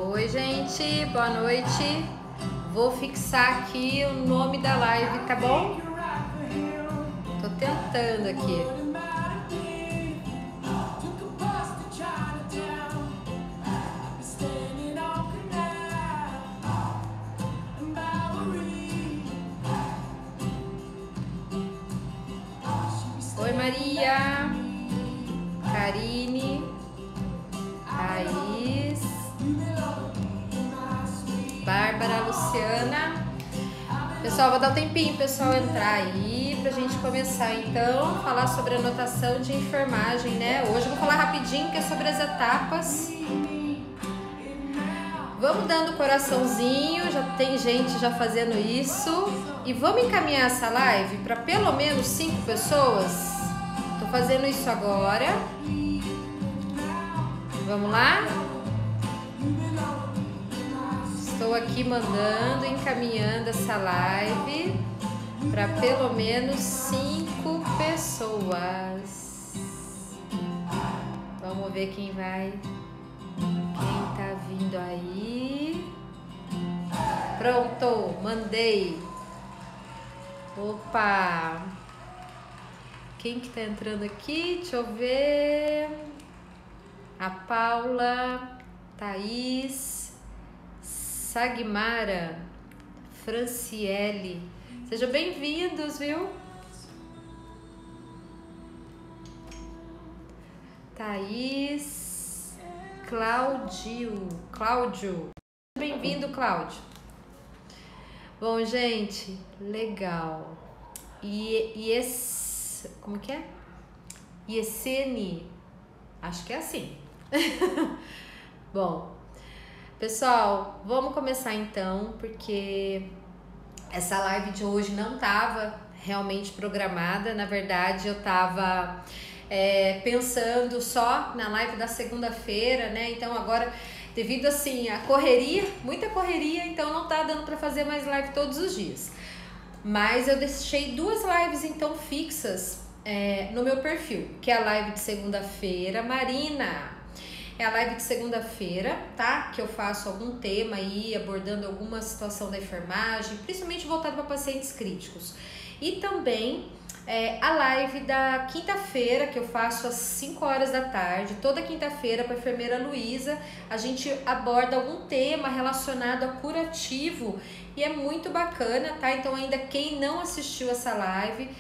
Oi, gente, boa noite. Vou fixar aqui o nome da live, tá bom? Tô tentando aqui. Oi, Maria, Karine, Thaís, Bárbara, Luciana. Pessoal, vou dar um tempinho pro pessoal entrar aí pra gente começar então a falar sobre a anotação de enfermagem, né? Hoje eu vou falar rapidinho que é sobre as etapas. Vamos dando coraçãozinho, já tem gente já fazendo isso. E vamos encaminhar essa live para pelo menos 5 pessoas. Tô fazendo isso agora. Vamos lá? Estou aqui mandando, encaminhando essa live para pelo menos 5 pessoas. Vamos ver quem vai. Quem tá vindo aí? Pronto, mandei. Opa! Quem que tá entrando aqui? Deixa eu ver. A Paula, Thaís, Sagmara, Franciele. Sejam bem-vindos, viu? Thaís, Cláudio. Bem-vindo, Cláudio. Bom, gente, legal. Como que é? Iesene, acho que é assim. Bom, pessoal, vamos começar então, porque essa live de hoje não estava realmente programada. Na verdade, eu estava pensando só na live da segunda-feira, né? Então agora, devido assim a correria, muita correria, então não tá dando para fazer mais live todos os dias. Mas eu deixei 2 lives então fixas no meu perfil, que é a live de segunda-feira. Marina, é a live de segunda-feira, tá? Que eu faço algum tema aí, abordando alguma situação da enfermagem, principalmente voltado para pacientes críticos. E também a live da quinta-feira, que eu faço às 5 horas da tarde, toda quinta-feira, com a enfermeira Luísa. A gente aborda algum tema relacionado a curativo e é muito bacana, tá? Então, ainda quem não assistiu essa live,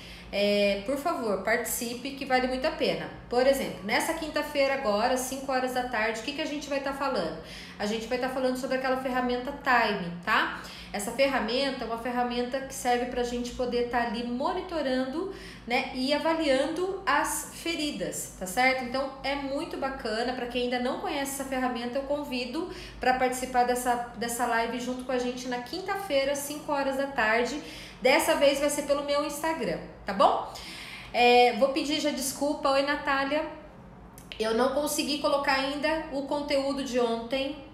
por favor, participe, que vale muito a pena. Por exemplo, nessa quinta-feira agora, às 5 horas da tarde, o que a gente vai estar falando? A gente vai estar falando sobre aquela ferramenta Time, tá? Essa ferramenta é uma ferramenta que serve para a gente poder estar ali monitorando, né, e avaliando as feridas, tá certo? Então é muito bacana. Para quem ainda não conhece essa ferramenta, eu convido para participar dessa live junto com a gente na quinta-feira, às 5 horas da tarde. Dessa vez vai ser pelo meu Instagram, tá bom? Vou pedir já desculpa. Oi, Natália. Eu não consegui colocar ainda o conteúdo de ontem,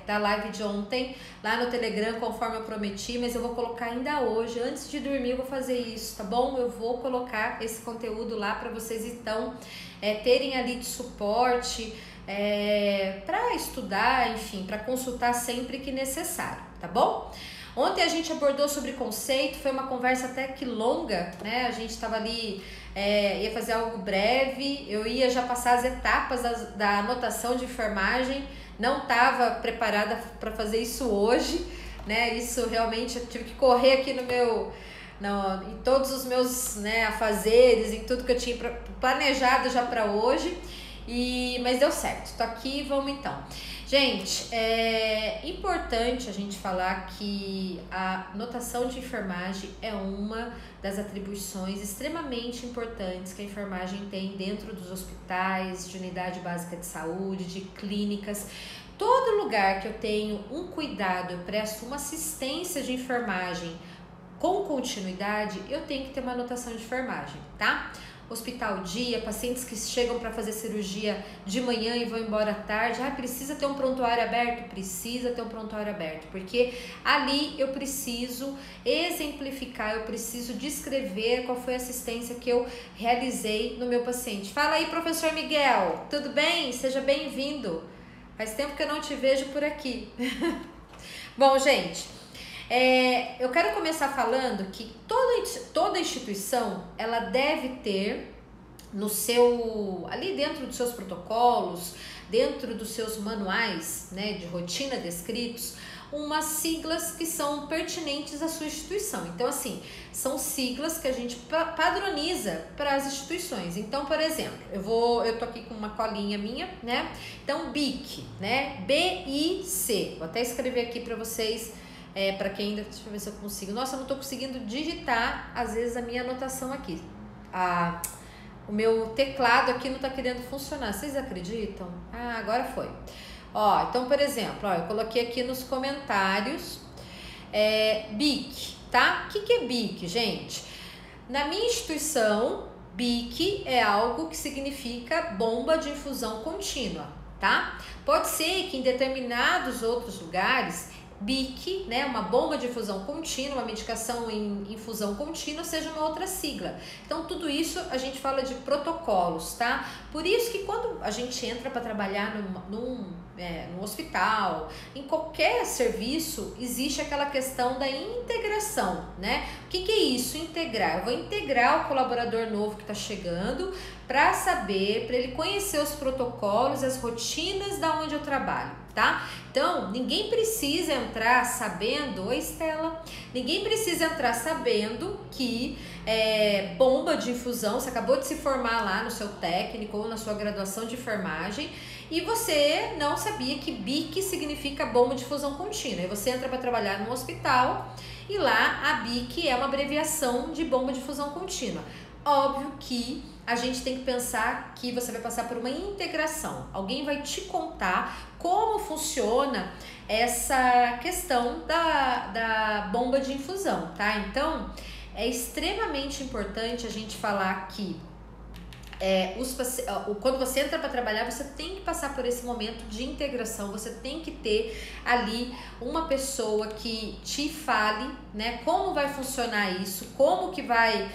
da live de ontem, lá no Telegram, conforme eu prometi, mas eu vou colocar ainda hoje, antes de dormir eu vou fazer isso, tá bom? Eu vou colocar esse conteúdo lá para vocês então terem ali de suporte, para estudar, enfim, para consultar sempre que necessário, tá bom? Ontem a gente abordou sobre conceito, foi uma conversa até que longa, né? A gente estava ali, ia fazer algo breve, eu ia já passar as etapas da anotação de enfermagem. Não estava preparada para fazer isso hoje, né? Isso realmente eu tive que correr aqui em todos os meus, né, afazeres, em tudo que eu tinha planejado já para hoje. Mas deu certo. Tô aqui, vamos então. Gente, é importante a gente falar que a anotação de enfermagem é uma das atribuições extremamente importantes que a enfermagem tem dentro dos hospitais, de unidade básica de saúde, de clínicas. Todo lugar que eu tenho um cuidado, eu presto uma assistência de enfermagem com continuidade, eu tenho que ter uma anotação de enfermagem, tá? Hospital dia, pacientes que chegam para fazer cirurgia de manhã e vão embora à tarde. Precisa ter um prontuário aberto? Precisa ter um prontuário aberto, porque ali eu preciso exemplificar, eu preciso descrever qual foi a assistência que eu realizei no meu paciente. Fala aí, professor Miguel, tudo bem? Seja bem-vindo. Faz tempo que eu não te vejo por aqui. Bom, gente, eu quero começar falando que toda instituição, ela deve ter ali dentro dos seus protocolos, dentro dos seus manuais, né, de rotina descritos, umas siglas que são pertinentes à sua instituição. Então, assim, são siglas que a gente padroniza para as instituições. Então, por exemplo, eu tô aqui com uma colinha minha, né? Então, BIC, né? BIC. Vou até escrever aqui para vocês, para quem ainda, deixa eu ver se eu consigo. Nossa, eu não tô conseguindo digitar, às vezes, a minha anotação aqui. O meu teclado aqui não tá querendo funcionar. Vocês acreditam? Ah, agora foi. Ó, então, por exemplo, ó, eu coloquei aqui nos comentários BIC, tá? O que é BIC, gente? Na minha instituição, BIC é algo que significa bomba de infusão contínua, tá? Pode ser que em determinados outros lugares, BIC, né, uma bomba de infusão contínua, uma medicação em infusão contínua, seja uma outra sigla. Então, tudo isso a gente fala de protocolos, tá? Por isso que quando a gente entra para trabalhar num hospital, em qualquer serviço, existe aquela questão da integração, né? O que é isso, integrar? Eu vou integrar o colaborador novo que está chegando para saber, para ele conhecer os protocolos, as rotinas da onde eu trabalho, tá? Então, ninguém precisa entrar sabendo, oi Estela, ninguém precisa entrar sabendo que bomba de infusão, você acabou de se formar lá no seu técnico ou na sua graduação de enfermagem e você não sabia que BIC significa bomba de infusão contínua. E você entra para trabalhar no hospital e lá a BIC é uma abreviação de bomba de infusão contínua. Óbvio que a gente tem que pensar que você vai passar por uma integração. Alguém vai te contar como funciona essa questão da bomba de infusão, tá? Então, é extremamente importante a gente falar que quando você entra para trabalhar, você tem que passar por esse momento de integração, você tem que ter ali uma pessoa que te fale, né, como vai funcionar isso, como que vai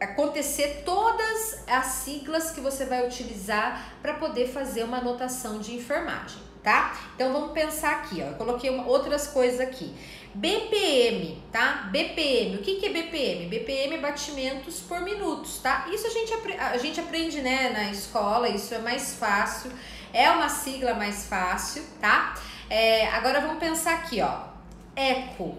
acontecer todas as siglas que você vai utilizar para poder fazer uma anotação de enfermagem, tá? Então vamos pensar aqui, ó, eu coloquei outras coisas aqui. BPM, tá? BPM, o que é BPM? BPM é batimentos por minutos, tá? Isso a gente aprende, né, na escola, isso é mais fácil, é uma sigla mais fácil, tá? Agora vamos pensar aqui, ó, ECO,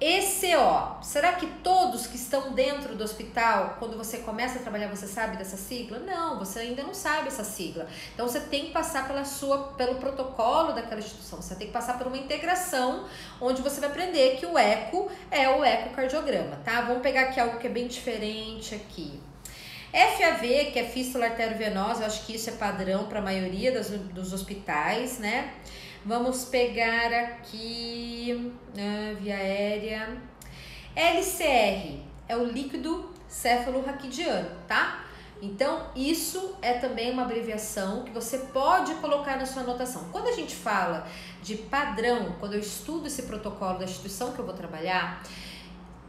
ECO, será que todos que estão dentro do hospital, quando você começa a trabalhar, você sabe dessa sigla? Não, você ainda não sabe essa sigla. Então, você tem que passar pelo protocolo daquela instituição, você tem que passar por uma integração, onde você vai aprender que o eco é o ecocardiograma, tá? Vamos pegar aqui algo que é bem diferente aqui. FAV, que é fístula arteriovenosa, eu acho que isso é padrão para a maioria dos hospitais, né? Vamos pegar aqui, via aérea. LCR é o líquido cefalorraquidiano, tá? Então, isso é também uma abreviação que você pode colocar na sua anotação. Quando a gente fala de padrão, quando eu estudo esse protocolo da instituição que eu vou trabalhar,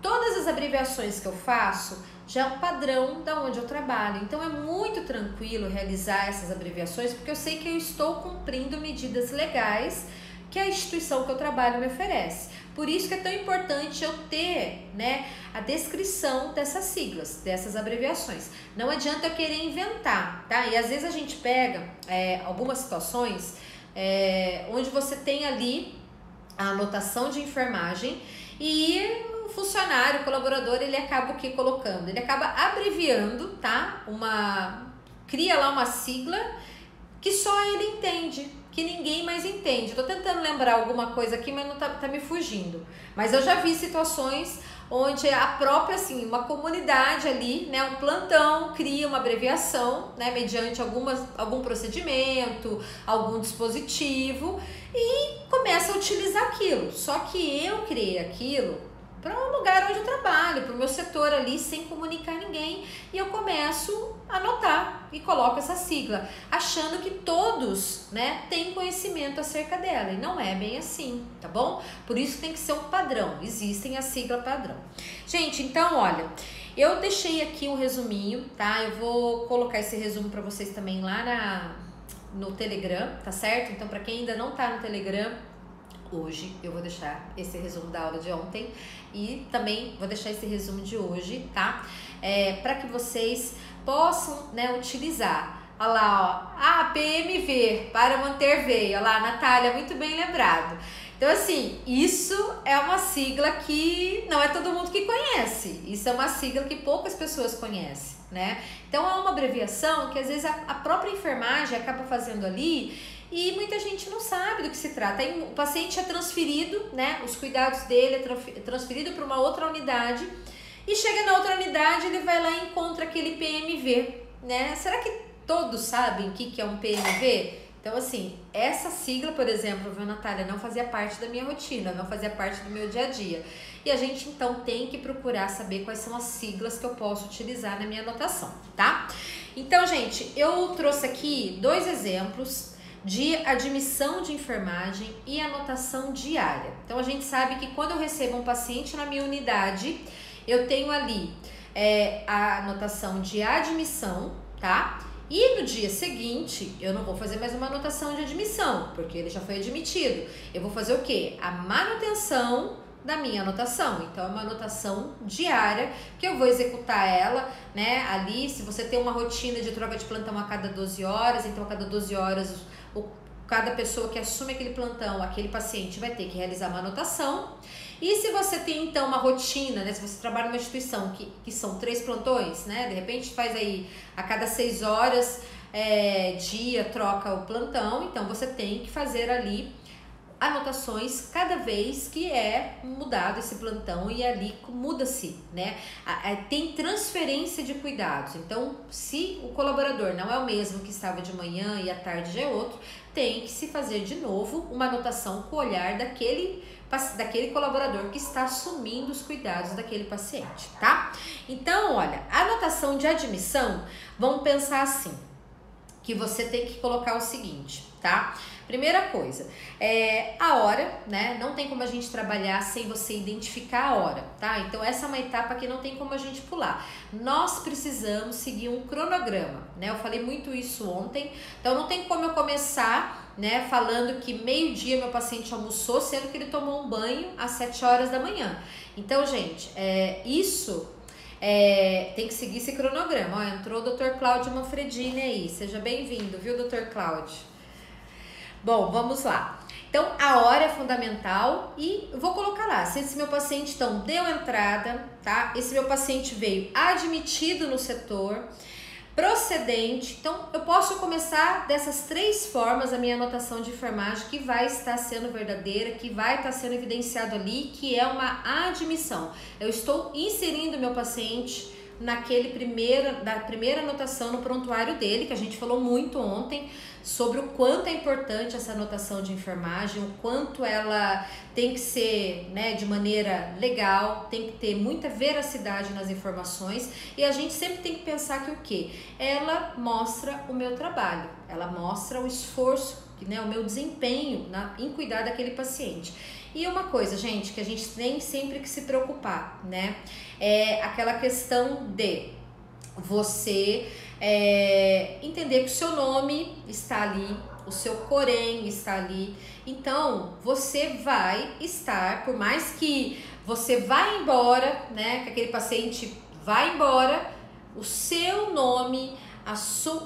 todas as abreviações que eu faço já é um padrão da onde eu trabalho. Então é muito tranquilo realizar essas abreviações, porque eu sei que eu estou cumprindo medidas legais que a instituição que eu trabalho me oferece. Por isso que é tão importante eu ter, né, a descrição dessas siglas, dessas abreviações. Não adianta eu querer inventar, tá? E às vezes a gente pega algumas situações onde você tem ali a anotação de enfermagem e o funcionário, o colaborador, ele acaba colocando? Ele acaba abreviando, tá? Cria lá uma sigla que só ele entende, que ninguém mais entende. Tô tentando lembrar alguma coisa aqui, mas não tá me fugindo. Mas eu já vi situações onde a própria, assim, uma comunidade ali, né, um plantão, cria uma abreviação, né, mediante algum procedimento, algum dispositivo e começa a utilizar aquilo. Só que eu criei aquilo para um lugar onde eu trabalho, para o meu setor ali, sem comunicar ninguém, e eu começo a anotar e coloco essa sigla, achando que todos, né, têm conhecimento acerca dela, e não é bem assim, tá bom? Por isso tem que ser um padrão, existem a sigla padrão. Gente, então, olha, eu deixei aqui um resuminho, tá? Eu vou colocar esse resumo para vocês também lá no Telegram, tá certo? Então, para quem ainda não tá no Telegram, hoje eu vou deixar esse resumo da aula de ontem e também vou deixar esse resumo de hoje, tá? Para que vocês possam, né, utilizar. Olha lá, ó, PMV, para manter veio. Olha lá, Natália, muito bem lembrado. Então, assim, isso é uma sigla que não é todo mundo que conhece. Isso é uma sigla que poucas pessoas conhecem, né? Então, é uma abreviação que às vezes a própria enfermagem acaba fazendo ali e muita gente não sabe do que se trata. Aí, o paciente é transferido, né? Os cuidados dele é transferido para uma outra unidade e chega na outra unidade, ele vai lá e encontra aquele PMV, né? Será que todos sabem o que é um PMV? Então, assim, essa sigla, por exemplo, viu, Natália, não fazia parte da minha rotina, não fazia parte do meu dia a dia. E a gente, então, tem que procurar saber quais são as siglas que eu posso utilizar na minha anotação, tá? Então, gente, eu trouxe aqui 2 exemplos de admissão de enfermagem e anotação diária. Então, a gente sabe que quando eu recebo um paciente na minha unidade, eu tenho ali a anotação de admissão, tá? E no dia seguinte, eu não vou fazer mais uma anotação de admissão, porque ele já foi admitido. Eu vou fazer o quê? A manutenção da minha anotação. Então, é uma anotação diária que eu vou executar ela, né? Ali, se você tem uma rotina de troca de plantão a cada 12 horas, então a cada 12 horas, cada pessoa que assume aquele plantão, aquele paciente vai ter que realizar uma anotação. E se você tem, então, uma rotina, né? Se você trabalha numa instituição que são 3 plantões, né? De repente faz aí a cada 6 horas, dia, troca o plantão. Então, você tem que fazer ali anotações cada vez que é mudado esse plantão e ali muda-se, né? Tem transferência de cuidados. Então, se o colaborador não é o mesmo que estava de manhã e à tarde já é outro, tem que se fazer de novo uma anotação com o olhar daquele colaborador que está assumindo os cuidados daquele paciente, tá? Então, olha, a anotação de admissão, vamos pensar assim, que você tem que colocar o seguinte, tá? Primeira coisa, a hora, né? Não tem como a gente trabalhar sem você identificar a hora, tá? Então, essa é uma etapa que não tem como a gente pular. Nós precisamos seguir um cronograma, né? Eu falei muito isso ontem, então não tem como eu começar, né, falando que meio-dia meu paciente almoçou, sendo que ele tomou um banho às 7 horas da manhã. Então, gente, tem que seguir esse cronograma. Ó, entrou o Dr. Cláudio Manfredini aí. Seja bem-vindo, viu, Dr. Cláudio? Bom, vamos lá. Então, a hora é fundamental e eu vou colocar lá. Se esse meu paciente, então, deu entrada, tá? Esse meu paciente veio admitido no setor, procedente. Então, eu posso começar dessas 3 formas a minha anotação de enfermagem que vai estar sendo verdadeira, que vai estar sendo evidenciado ali, que é uma admissão. Eu estou inserindo o meu paciente da primeira anotação no prontuário dele, que a gente falou muito ontem, sobre o quanto é importante essa anotação de enfermagem, o quanto ela tem que ser, né, de maneira legal, tem que ter muita veracidade nas informações e a gente sempre tem que pensar que o quê? Ela mostra o meu trabalho, ela mostra o esforço, né, o meu desempenho em cuidar daquele paciente. E uma coisa, gente, que a gente tem sempre que se preocupar, né, é aquela questão de você entender que o seu nome está ali, o seu corém está ali. Então, você vai estar, por mais que você vá embora, né, que aquele paciente vai embora, o seu nome,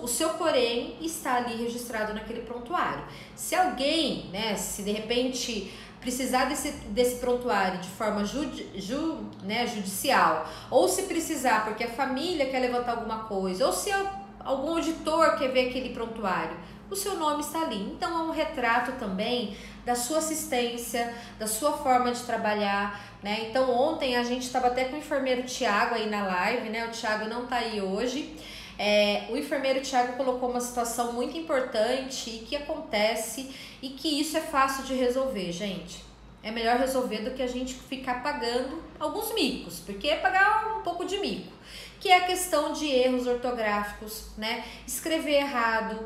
o seu corém está ali registrado naquele prontuário. Se alguém, né, se de repente precisar desse prontuário de forma judicial, ou se precisar porque a família quer levantar alguma coisa, ou se algum auditor quer ver aquele prontuário, o seu nome está ali. Então, é um retrato também da sua assistência, da sua forma de trabalhar, né? Então, ontem a gente estava até com o enfermeiro Tiago aí na live, né? O Tiago não tá aí hoje. O enfermeiro Tiago colocou uma situação muito importante e que acontece e que isso é fácil de resolver, gente. É melhor resolver do que a gente ficar pagando alguns micos, porque é pagar um pouco de mico, que é a questão de erros ortográficos, né? Escrever errado,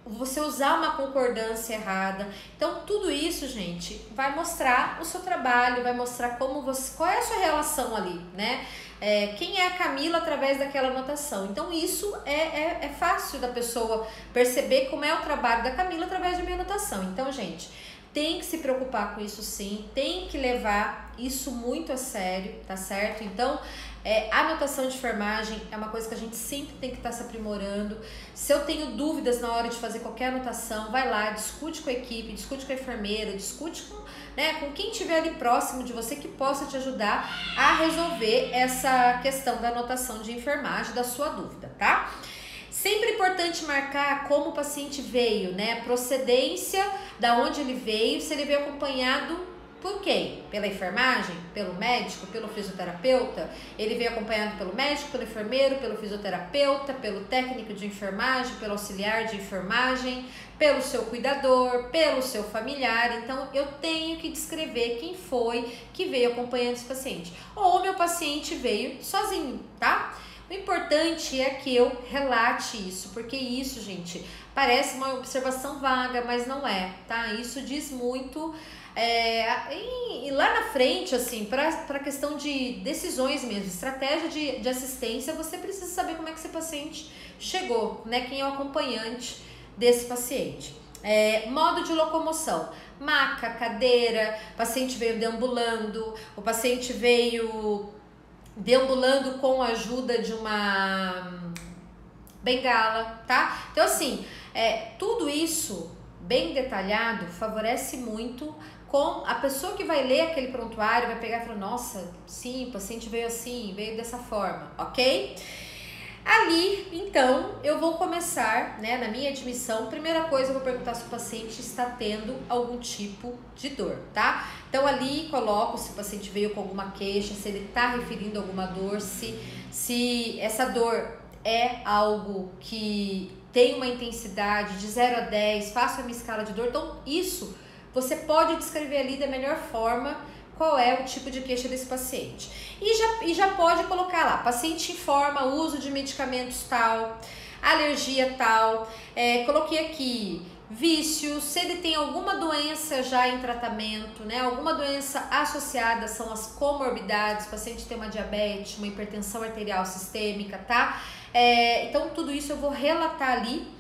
você usar uma concordância errada. Então, tudo isso, gente, vai mostrar o seu trabalho, vai mostrar como você, qual é a sua relação ali, né? Quem é a Camila através daquela anotação. Então, isso é fácil da pessoa perceber como é o trabalho da Camila através de minha anotação. Então, gente, tem que se preocupar com isso sim, tem que levar isso muito a sério, tá certo? Então, a anotação de enfermagem é uma coisa que a gente sempre tem que estar se aprimorando. Se eu tenho dúvidas na hora de fazer qualquer anotação, vai lá, discute com a equipe, discute com a enfermeira, discute com quem estiver ali próximo de você que possa te ajudar a resolver essa questão da anotação de enfermagem, da sua dúvida, tá? Sempre importante marcar como o paciente veio, né? Procedência, da onde ele veio, se ele veio acompanhado por quem? Pela enfermagem? Pelo médico? Pelo fisioterapeuta? Ele veio acompanhado pelo médico, pelo enfermeiro, pelo fisioterapeuta, pelo técnico de enfermagem, pelo auxiliar de enfermagem, pelo seu cuidador, pelo seu familiar. Então, eu tenho que descrever quem foi que veio acompanhando esse paciente. Ou o meu paciente veio sozinho, tá? O importante é que eu relate isso, porque isso, gente, parece uma observação vaga, mas não é, tá? Isso diz muito e lá na frente, assim, para questão de decisões mesmo, estratégia de assistência, você precisa saber como é que esse paciente chegou, né? Quem é o acompanhante desse paciente. Modo de locomoção, maca, cadeira, o paciente veio deambulando, o paciente veio deambulando com a ajuda de uma bengala, tá? Então, assim, tudo isso bem detalhado favorece muito com a pessoa que vai ler aquele prontuário, vai pegar e falar, nossa, sim, o paciente veio assim, veio dessa forma, ok? Ali, então, eu vou começar, né, na minha admissão, primeira coisa, eu vou perguntar se o paciente está tendo algum tipo de dor, tá? Então, ali, coloco se o paciente veio com alguma queixa, se ele está referindo alguma dor, se essa dor é algo que tem uma intensidade de 0 a 10, faço a minha escala de dor. Então, isso você pode descrever ali da melhor forma qual é o tipo de queixa desse paciente. E já pode colocar lá, paciente informa uso de medicamentos tal, alergia tal, coloquei aqui vícios, se ele tem alguma doença já em tratamento, né? Alguma doença associada, são as comorbidades, o paciente tem uma diabetes, uma hipertensão arterial sistêmica, tá? Então tudo isso eu vou relatar ali,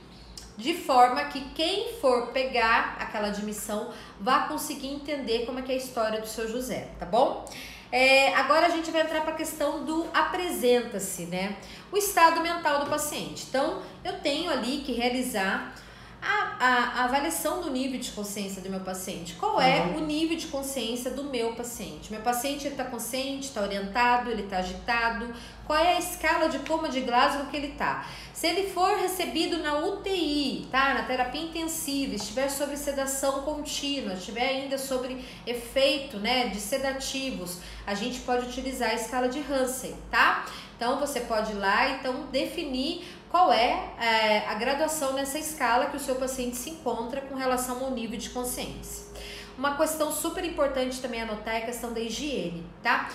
de forma que quem for pegar aquela admissão vá conseguir entender como é que é a história do seu José, tá bom? Agora a gente vai entrar para a questão do apresenta-se, né? O estado mental do paciente. Então, eu tenho ali que realizar a avaliação do nível de consciência do meu paciente. Qual é o nível de consciência do meu paciente? Meu paciente está consciente, está orientado, ele está agitado? Qual é a escala de coma de Glasgow que ele está? Se ele for recebido na UTI, tá? Na terapia intensiva, estiver sobre sedação contínua, estiver ainda sobre efeito, né, de sedativos, a gente pode utilizar a escala de Hansen, tá? Então, você pode ir lá, então, definir qual é a graduação nessa escala que o seu paciente se encontra com relação ao nível de consciência. Uma questão super importante também anotar é a questão da higiene, tá?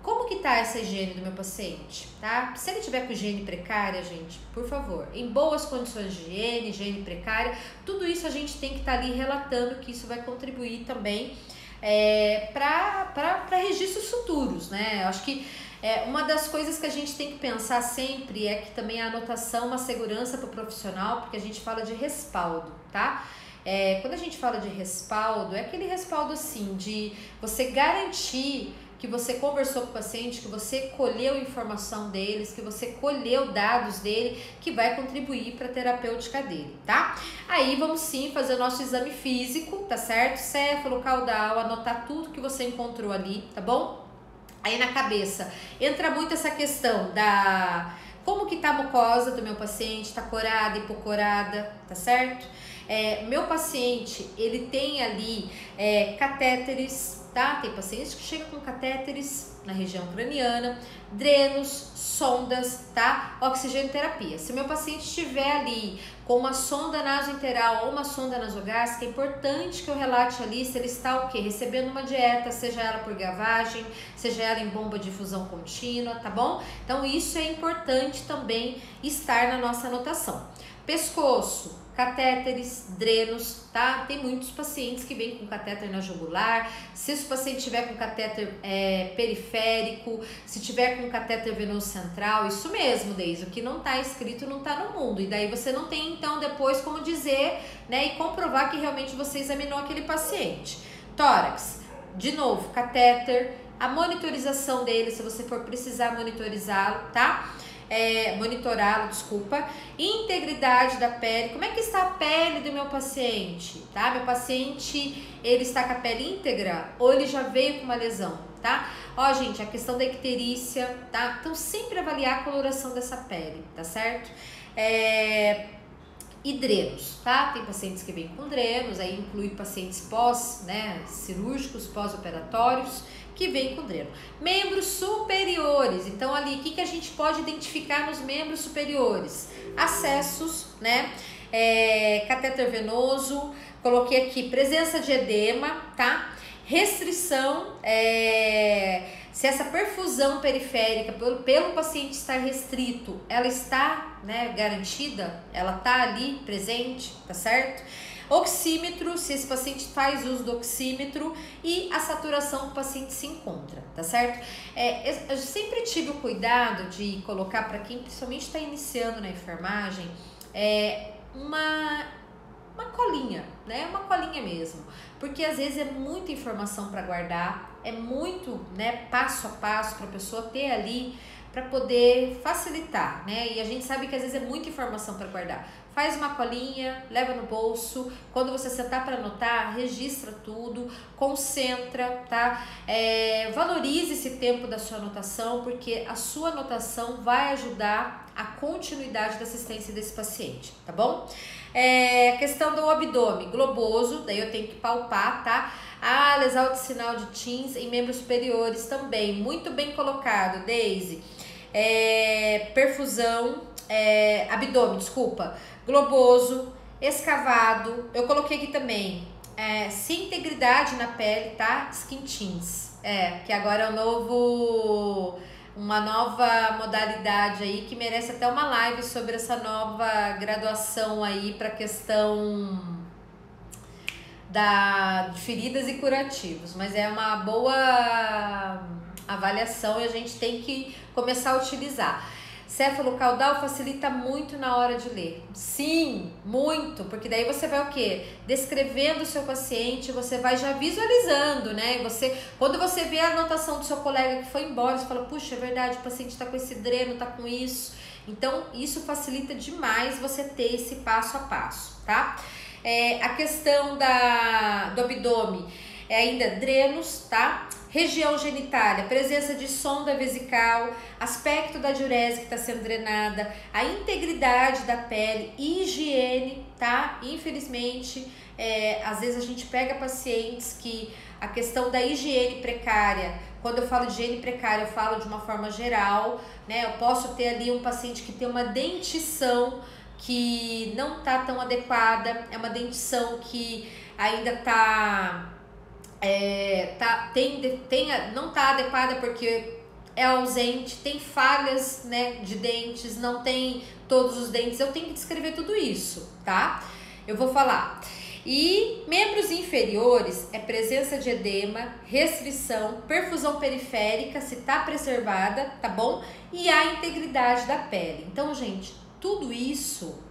Como que tá essa higiene do meu paciente, tá? Se ele tiver com higiene precária, gente, por favor, em boas condições de higiene precária, tudo isso a gente tem que estar ali relatando, que isso vai contribuir também para registros futuros, né? Eu acho que uma das coisas que a gente tem que pensar sempre é que também a anotação é uma segurança para o profissional, porque a gente fala de respaldo, tá? Quando a gente fala de respaldo, é aquele respaldo assim, de você garantir que você conversou com o paciente, que você colheu informação deles, que você colheu dados dele, que vai contribuir para a terapêutica dele, tá? Aí vamos sim fazer o nosso exame físico, tá certo? Céfalo, caudal, anotar tudo que você encontrou ali, tá bom? Aí na cabeça entra muito essa questão da como que tá a mucosa do meu paciente, tá corada, hipocorada, tá certo? Meu paciente, ele tem ali catéteres, tá? Tem pacientes que chegam com catéteres na região craniana, drenos, sondas, tá? Oxigenoterapia. Se meu paciente estiver ali com uma sonda nasointeral ou uma sonda nasogástrica, é importante que eu relate ali se ele está o quê? Recebendo uma dieta, seja ela por gavagem, seja ela em bomba de infusão contínua, tá bom? Então isso é importante também estar na nossa anotação. Pescoço, catéteres, drenos, tá? Tem muitos pacientes que vêm com catéter na jugular. Se o paciente tiver com catéter periférico, se tiver com catéter venoso central, isso mesmo, Deise, o que não tá escrito não tá no mundo. E daí você não tem, então, depois como dizer, né, e comprovar que realmente você examinou aquele paciente. Tórax, de novo, catéter, a monitorização dele, se você for precisar monitorizá-lo, tá? Monitorá-lo, desculpa. Integridade da pele, como é que está a pele do meu paciente, tá? Meu paciente, ele está com a pele íntegra ou ele já veio com uma lesão, tá? Ó, gente, a questão da icterícia, tá? Então, sempre avaliar a coloração dessa pele, tá certo? E drenos, tá? Tem pacientes que vêm com drenos, aí inclui pacientes pós, né, cirúrgicos, pós-operatórios, que vem com dreno. Membros superiores, então ali, o que a gente pode identificar nos membros superiores? Acessos, né? Catéter venoso, coloquei aqui presença de edema, tá? Restrição, se essa perfusão periférica pelo paciente estar restrito, ela está, né, garantida, ela tá ali presente, tá certo? Oxímetro, se esse paciente faz uso do oxímetro e a saturação que o paciente se encontra, tá certo? Eu sempre tive o cuidado de colocar para quem principalmente está iniciando na enfermagem uma colinha, né? Uma colinha mesmo, porque às vezes é muita informação para guardar, é muito, né, passo a passo para a pessoa ter ali para poder facilitar, né? E a gente sabe que às vezes é muita informação para guardar. Faz uma colinha, leva no bolso, quando você sentar para anotar, registra tudo, concentra, tá? Valorize esse tempo da sua anotação, porque a sua anotação vai ajudar a continuidade da assistência desse paciente, tá bom? Questão do abdômen globoso, daí eu tenho que palpar, tá? Lesão de sinal de TINS em membros superiores também, muito bem colocado, Deise. Perfusão, abdômen, desculpa, globoso, escavado, eu coloquei aqui também, sem integridade na pele, tá? Skin TINS, que agora é uma nova modalidade aí que merece até uma live sobre essa nova graduação aí para questão de feridas e curativos, mas é uma boa avaliação e a gente tem que começar a utilizar. Céfalo-caudal facilita muito na hora de ler. Sim, muito, porque daí você vai o quê? Descrevendo o seu paciente, você vai já visualizando, né? Quando você vê a anotação do seu colega que foi embora, você fala, puxa, é verdade, o paciente tá com esse dreno, tá com isso. Então, isso facilita demais você ter esse passo a passo, tá? A questão do abdômen ainda drenos, tá? Região genitália, presença de sonda vesical, aspecto da diurese que está sendo drenada, a integridade da pele, higiene, tá? Infelizmente, às vezes a gente pega pacientes que a questão da higiene precária, quando eu falo de higiene precária, eu falo de uma forma geral, né? Eu posso ter ali um paciente que tem uma dentição que não tá tão adequada, é uma dentição que ainda não tá adequada porque é ausente, tem falhas, né, de dentes, não tem todos os dentes, eu tenho que descrever tudo isso, tá? Eu vou falar. E membros inferiores é presença de edema, restrição, perfusão periférica, se tá preservada, tá bom? E a integridade da pele. Então, gente, tudo isso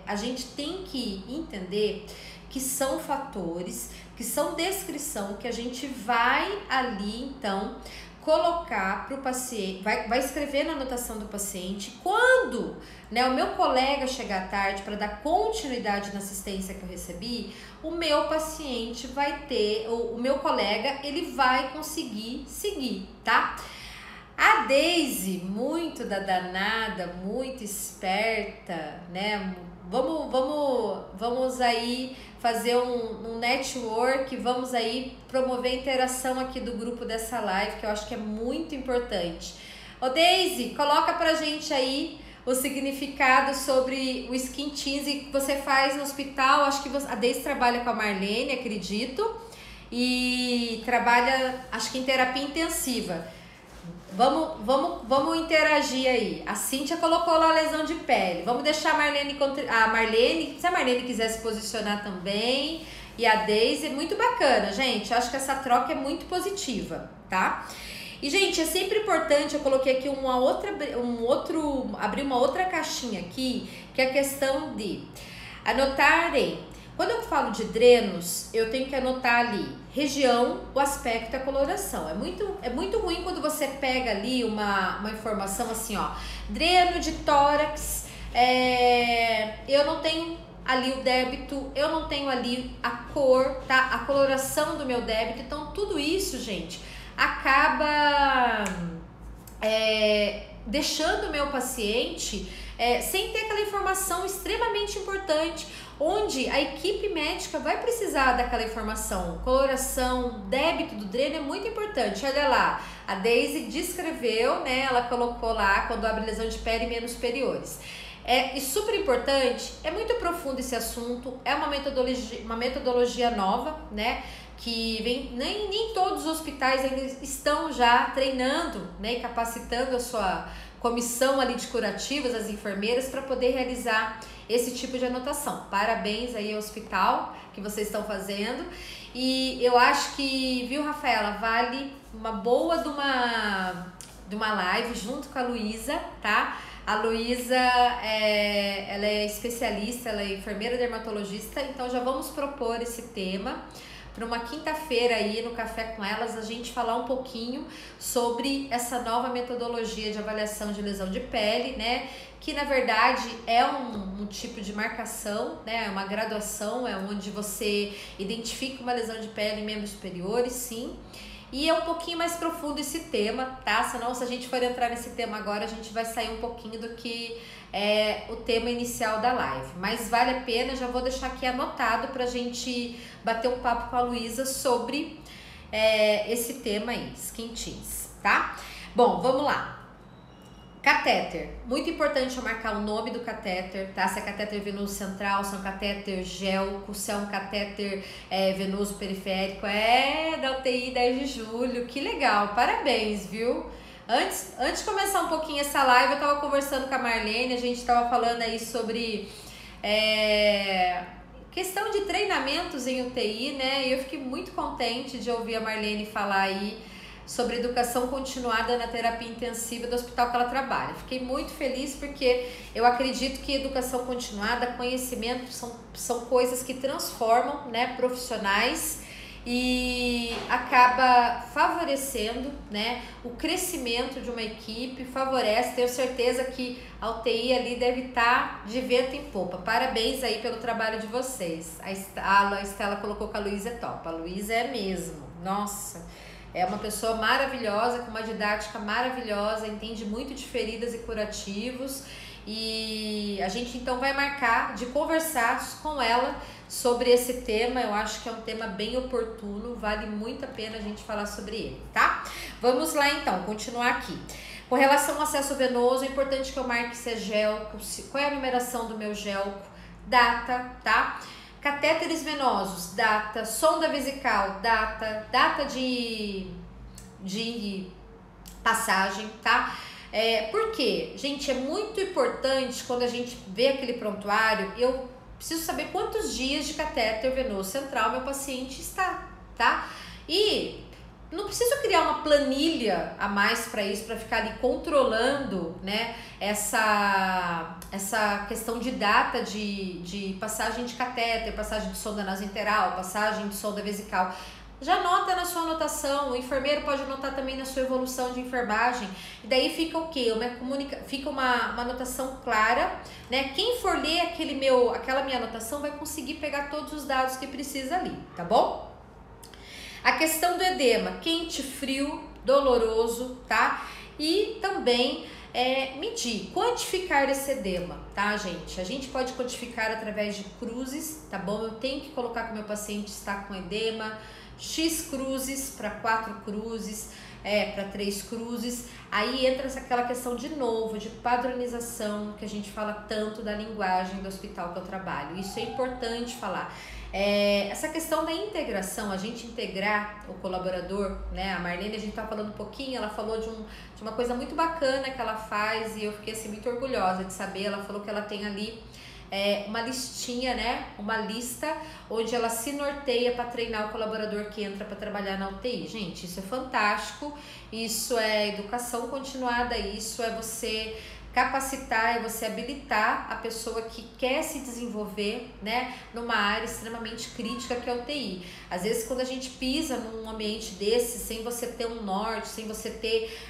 a gente tem que entender que são fatores, que são descrição que a gente vai ali, então, colocar para o paciente, vai escrever na anotação do paciente. Quando, né, o meu colega chegar tarde para dar continuidade na assistência que eu recebi, o meu paciente vai ter, o meu colega, ele vai conseguir seguir, tá? A Deise, muito da danada, muito esperta, né? Vamos aí fazer um network, vamos aí promover a interação aqui do grupo dessa live, que eu acho que é muito importante. Ô Deise, coloca pra gente aí o significado sobre o Skin TINS que você faz no hospital. Acho que a Deise trabalha com a Marlene, acredito, e trabalha, acho que em terapia intensiva. Vamos interagir aí. A Cíntia colocou lá a lesão de pele. Vamos deixar a Marlene, se a Marlene quiser se posicionar também. E a Deise, muito bacana, gente. Eu acho que essa troca é muito positiva, tá? E, gente, é sempre importante, eu coloquei aqui abri uma outra caixinha aqui, que é a questão de anotarem. Quando eu falo de drenos, eu tenho que anotar ali região, o aspecto e a coloração. É muito ruim quando você pega ali uma informação assim, ó, dreno de tórax, eu não tenho ali o débito, eu não tenho ali a cor, tá? A coloração do meu débito. Então, tudo isso, gente, acaba deixando o meu paciente sem ter aquela informação extremamente importante, onde a equipe médica vai precisar daquela informação. Coloração, débito do dreno é muito importante. Olha lá, a Deise descreveu, né? Ela colocou lá quando abre lesão de pele em membros superiores. E super importante, é muito profundo esse assunto, é uma metodologia nova, né? Que nem todos os hospitais ainda estão já treinando, né, e capacitando a sua comissão ali de curativas, as enfermeiras, para poder realizar esse tipo de anotação. Parabéns aí ao hospital que vocês estão fazendo. E eu acho que, viu, Rafaela, vale uma boa de uma live junto com a Luísa, tá? A Luísa, ela é especialista, ela é enfermeira dermatologista, então já vamos propor esse tema para uma quinta-feira aí no Café com Elas, a gente falar um pouquinho sobre essa nova metodologia de avaliação de lesão de pele, né? Que na verdade é um tipo de marcação, né? Uma graduação, onde você identifica uma lesão de pele em membros superiores, sim. E é um pouquinho mais profundo esse tema, tá? Senão, se a gente for entrar nesse tema agora, a gente vai sair um pouquinho do que é o tema inicial da live. Mas vale a pena, já vou deixar aqui anotado pra gente bater um papo com a Luísa sobre esse tema aí, skin teens, tá? Bom, vamos lá. Catéter, muito importante eu marcar o nome do catéter, tá? Se é catéter venoso central, se é um catéter gélco, se é um catéter venoso periférico, da UTI 10 de julho, que legal, parabéns, viu? Antes de começar um pouquinho essa live, eu tava conversando com a Marlene, a gente tava falando aí sobre questão de treinamentos em UTI, né? E eu fiquei muito contente de ouvir a Marlene falar aí sobre educação continuada na terapia intensiva do hospital que ela trabalha. Fiquei muito feliz porque eu acredito que educação continuada, conhecimento são coisas que transformam, né, profissionais e acaba favorecendo, né, o crescimento de uma equipe, favorece. Tenho certeza que a UTI ali deve estar de vento em popa. Parabéns aí pelo trabalho de vocês. A Estela colocou que a Luísa é top. A Luísa é mesmo, nossa. É uma pessoa maravilhosa, com uma didática maravilhosa, entende muito de feridas e curativos. E a gente então vai marcar de conversar com ela sobre esse tema. Eu acho que é um tema bem oportuno, vale muito a pena a gente falar sobre ele, tá? Vamos lá então, continuar aqui. Com relação ao acesso venoso, é importante que eu marque se é gélco, qual é a numeração do meu gélco, data, tá? Catéteres venosos, data, sonda vesical, data de passagem, tá? Por quê? Gente, é muito importante quando a gente vê aquele prontuário, eu preciso saber quantos dias de catéter venoso central meu paciente está, tá? E não preciso criar uma planilha a mais para isso, para ficar ali controlando, né, essa questão de data de passagem de catéter, passagem de sonda nasointeral, passagem de sonda vesical. Já anota na sua anotação, o enfermeiro pode anotar também na sua evolução de enfermagem, e daí fica o quê? Fica uma anotação clara, né? Quem for ler aquela minha anotação vai conseguir pegar todos os dados que precisa ali, tá bom? A questão do edema, quente, frio, doloroso, tá? E também medir, quantificar esse edema, tá, gente? A gente pode quantificar através de cruzes, tá bom? Eu tenho que colocar que o meu paciente está com edema, X cruzes para 4 cruzes, para 3 cruzes. Aí entra aquela questão de novo, de padronização, que a gente fala tanto da linguagem do hospital que eu trabalho. Isso é importante falar. Essa questão da integração, a gente integrar o colaborador, né? A Marlene, a gente tá falando um pouquinho, ela falou de uma coisa muito bacana que ela faz e eu fiquei assim muito orgulhosa de saber. Ela falou que ela tem ali uma listinha, né? Uma lista onde ela se norteia para treinar o colaborador que entra para trabalhar na UTI. Gente, isso é fantástico, isso é educação continuada, isso é você capacitar, é você habilitar a pessoa que quer se desenvolver, né, numa área extremamente crítica que é a UTI. Às vezes, quando a gente pisa num ambiente desse, sem você ter um norte, sem você ter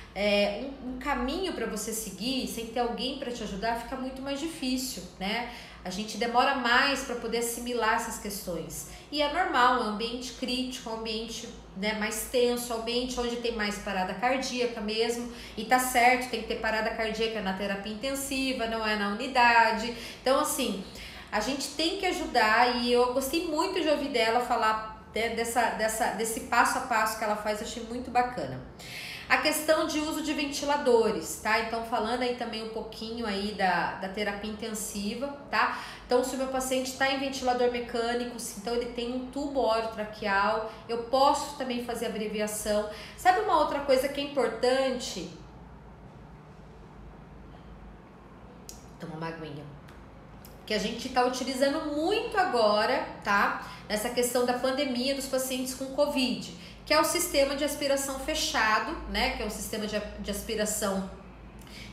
um caminho para você seguir, sem ter alguém para te ajudar, fica muito mais difícil, né? A gente demora mais para poder assimilar essas questões. E é normal, é um ambiente crítico, é um ambiente, né, mais tenso, é um ambiente onde tem mais parada cardíaca mesmo. E tá certo, tem que ter parada cardíaca na terapia intensiva, não é na unidade. Então, assim, a gente tem que ajudar e eu gostei muito de ouvir dela falar desse passo a passo que ela faz, eu achei muito bacana. A questão de uso de ventiladores, tá? Então, falando aí também um pouquinho aí da terapia intensiva, tá? Então, se o meu paciente está em ventilador mecânico, então ele tem um tubo orotraqueal, eu posso também fazer abreviação. Sabe uma outra coisa que é importante? Toma uma aguinha. Que a gente está utilizando muito agora, tá? Nessa questão da pandemia dos pacientes com Covid, que é o sistema de aspiração fechado, né? Que é um sistema de aspiração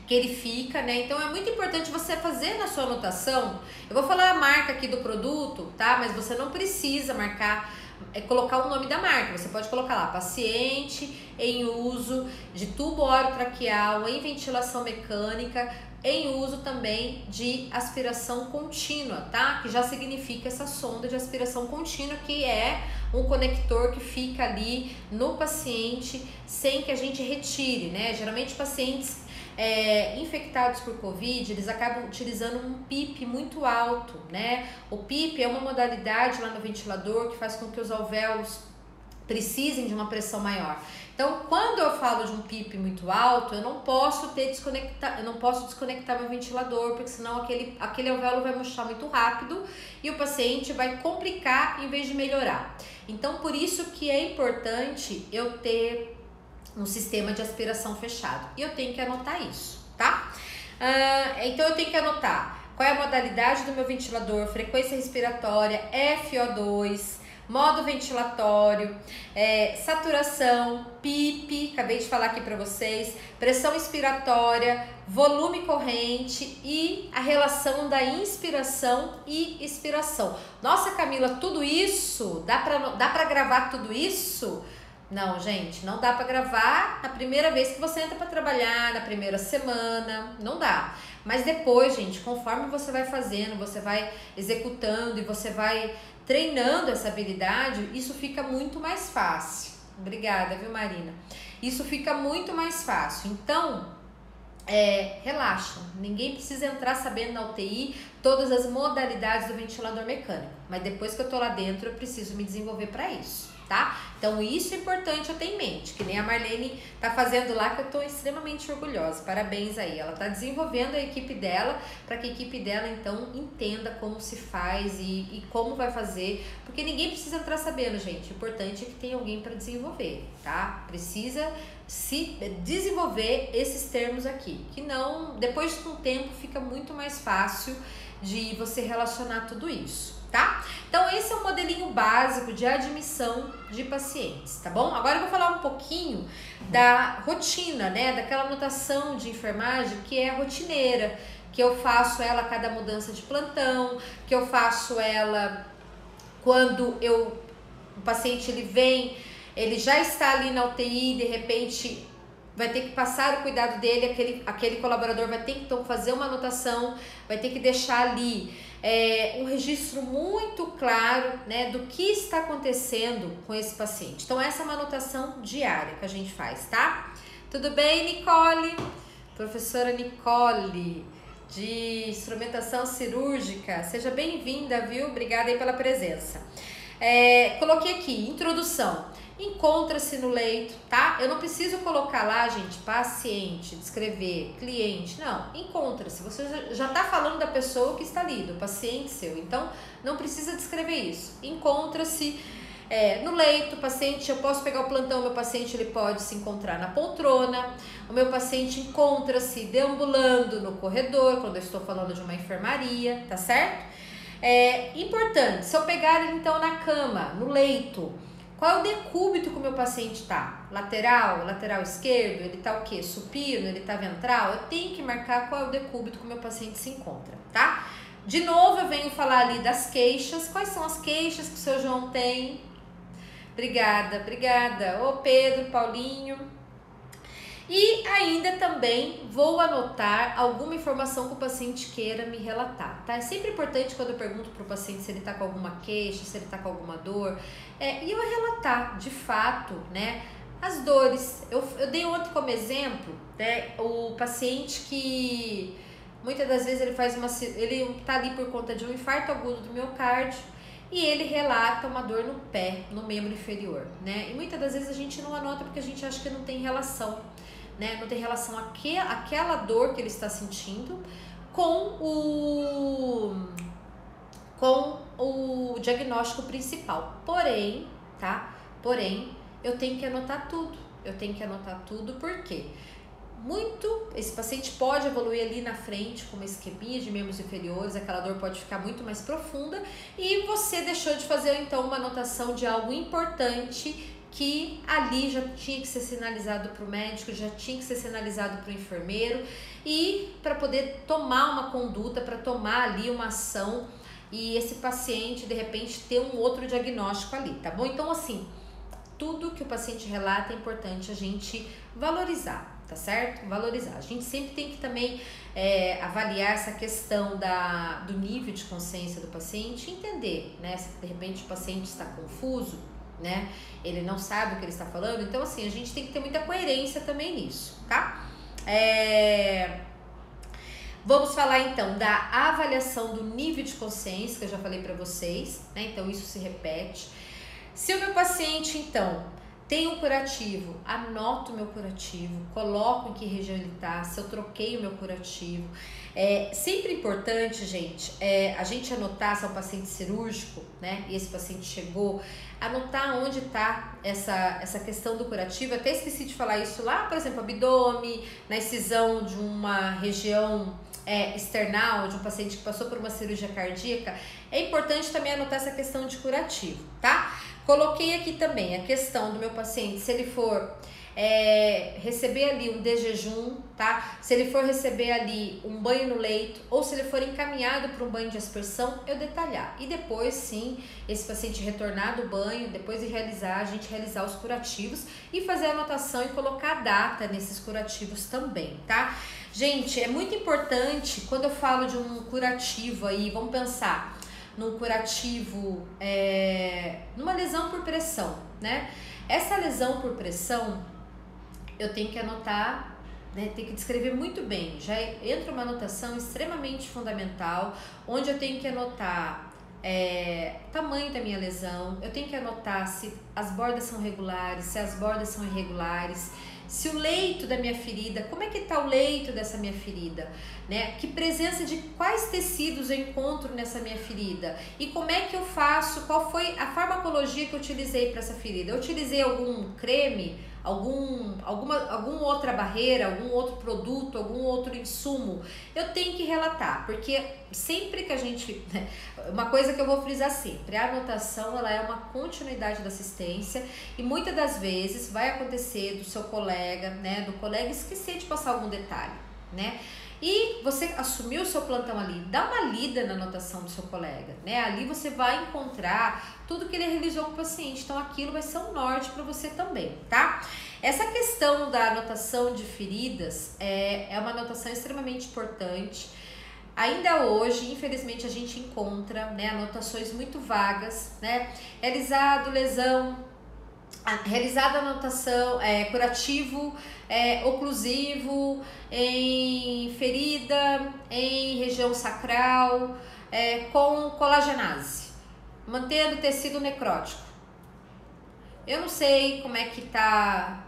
que ele fica, né? Então é muito importante você fazer na sua anotação. Eu vou falar a marca aqui do produto, tá? Mas você não precisa marcar, colocar o nome da marca. Você pode colocar lá, paciente em uso de tubo orotraqueal, em ventilação mecânica, em uso também de aspiração contínua, tá? Que já significa essa sonda de aspiração contínua, que é um conector que fica ali no paciente sem que a gente retire, né? Geralmente pacientes infectados por Covid, eles acabam utilizando um PIP muito alto, né? O PIP é uma modalidade lá no ventilador que faz com que os alvéolos precisem de uma pressão maior. Então, quando eu falo de um PIP muito alto, eu não posso desconectar meu ventilador, porque senão aquele alvéolo vai murchar muito rápido e o paciente vai complicar em vez de melhorar. Então, por isso que é importante eu ter um sistema de aspiração fechado. E eu tenho que anotar isso, tá? Então, eu tenho que anotar qual é a modalidade do meu ventilador, frequência respiratória, FO2, modo ventilatório, saturação, PIP, acabei de falar aqui para vocês, pressão expiratória, volume corrente e a relação da inspiração e expiração. Nossa, Camila, tudo isso? Dá para gravar tudo isso? Não, gente, não dá para gravar na primeira vez que você entra para trabalhar, na primeira semana, não dá. Mas depois, gente, conforme você vai fazendo, você vai executando e você vai treinando essa habilidade, isso fica muito mais fácil. Obrigada, viu, Marina? Isso fica muito mais fácil. Então, relaxa. Ninguém precisa entrar sabendo na UTI todas as modalidades do ventilador mecânico. Mas depois que eu tô lá dentro, eu preciso me desenvolver para isso, tá? Então isso é importante eu ter em mente, que nem a Marlene tá fazendo lá, que eu tô extremamente orgulhosa. Parabéns aí, ela tá desenvolvendo a equipe dela, para que a equipe dela então entenda como se faz e como vai fazer, porque ninguém precisa entrar sabendo, gente. O importante é que tenha alguém para desenvolver, tá? Precisa se desenvolver esses termos aqui, que não, depois de um tempo fica muito mais fácil de você relacionar tudo isso, tá? Então esse é o modelinho básico de admissão de pacientes, tá bom? Agora eu vou falar um pouquinho da rotina, né? Daquela anotação de enfermagem que é rotineira, que eu faço ela a cada mudança de plantão, que eu faço ela quando o paciente ele vem, ele já está ali na UTI, de repente vai ter que passar o cuidado dele, aquele colaborador vai ter que então fazer uma anotação, vai ter que deixar ali um registro muito claro, né, do que está acontecendo com esse paciente. Então essa é uma anotação diária que a gente faz, tá? Tudo bem, Nicole? Professora Nicole, de instrumentação cirúrgica, seja bem-vinda, viu? Obrigada aí pela presença. Coloquei aqui, introdução. encontra-se no leito, tá? Eu não preciso colocar lá, gente, paciente, descrever, cliente, não, encontra-se. Você já tá falando da pessoa que está ali, do paciente seu, então não precisa descrever isso. Encontra-se no leito, paciente, eu posso pegar o plantão, meu paciente ele pode se encontrar na poltrona, o meu paciente encontra-se deambulando no corredor, quando eu estou falando de uma enfermaria, tá certo? Importante, se eu pegar ele então na cama, no leito, qual é o decúbito que o meu paciente tá? Lateral, lateral esquerdo, ele tá o quê? Supino, ele tá ventral? Eu tenho que marcar qual é o decúbito que o meu paciente se encontra, tá? De novo, eu venho falar ali das queixas. Quais são as queixas que o seu João tem? Obrigada, obrigada. Ô Pedro, Paulinho. E ainda também vou anotar alguma informação que o paciente queira me relatar, tá? É sempre importante quando eu pergunto para o paciente se ele tá com alguma queixa, se ele tá com alguma dor, e eu relatar, de fato, né, as dores. Eu dei ontem como exemplo, né, o paciente que muitas das vezes ele tá ali por conta de um infarto agudo do miocárdio, e ele relata uma dor no pé, no membro inferior, né? E muitas das vezes a gente não anota porque a gente acha que não tem relação, né? Não tem relação aquela dor que ele está sentindo com o diagnóstico principal. Porém, tá? Porém, eu tenho que anotar tudo. Eu tenho que anotar tudo porque esse paciente pode evoluir ali na frente com uma isquemia de membros inferiores, aquela dor pode ficar muito mais profunda e você deixou de fazer então uma anotação de algo importante que ali já tinha que ser sinalizado para o médico, já tinha que ser sinalizado para o enfermeiro e para poder tomar uma conduta, para tomar ali uma ação e esse paciente de repente ter um outro diagnóstico ali, tá bom? Então assim, tudo que o paciente relata é importante a gente valorizar. Tá certo? Valorizar. A gente sempre tem que também avaliar essa questão do nível de consciência do paciente, entender, né? Se de repente o paciente está confuso, né? Ele não sabe o que ele está falando. Então, assim, a gente tem que ter muita coerência também nisso, tá? Vamos falar então da avaliação do nível de consciência, que eu já falei para vocês, né? Então, isso se repete. Se o meu paciente, então, tem um curativo, anoto o meu curativo, coloco em que região ele tá, se eu troquei o meu curativo. Sempre importante, gente, a gente anotar se é um paciente cirúrgico, né? E esse paciente chegou, anotar onde tá essa questão do curativo. Eu até esqueci de falar isso lá, por exemplo, abdômen, na incisão de uma região external, de um paciente que passou por uma cirurgia cardíaca. É importante também anotar essa questão de curativo, tá? Coloquei aqui também a questão do meu paciente, se ele for receber ali um desjejum, tá? Se ele for receber ali um banho no leito ou se ele for encaminhado para um banho de aspersão, eu detalhar. E depois, sim, esse paciente retornar do banho, depois de a gente realizar os curativos e fazer a anotação e colocar a data nesses curativos também, tá? Gente, é muito importante quando eu falo de um curativo aí, vamos pensar num curativo, numa lesão por pressão, né? Essa lesão por pressão, eu tenho que anotar, né? Tem que descrever muito bem. Já entra uma anotação extremamente fundamental, onde eu tenho que anotar tamanho da minha lesão, eu tenho que anotar se as bordas são regulares, se as bordas são irregulares, se o leito da minha ferida, como é que tá o leito dessa minha ferida, né? Que presença de quais tecidos eu encontro nessa minha ferida e como é que eu faço, qual foi a farmacologia que eu utilizei para essa ferida. Eu utilizei algum creme, alguma outra barreira, algum outro produto, algum outro insumo. Eu tenho que relatar, porque sempre que a gente, uma coisa que eu vou frisar sempre, a anotação ela é uma continuidade da assistência e muitas das vezes vai acontecer do seu colega, né, do colega esquecer de passar algum detalhe, né? E você assumiu o seu plantão ali, dá uma lida na anotação do seu colega, né? Ali você vai encontrar tudo que ele realizou com o paciente, então aquilo vai ser um norte para você também, tá? Essa questão da anotação de feridas é uma anotação extremamente importante. Ainda hoje, infelizmente, a gente encontra, né, anotações muito vagas, né? Realizada anotação, curativo, oclusivo, em ferida, em região sacral, com colagenase, mantendo tecido necrótico. eu não sei como é que tá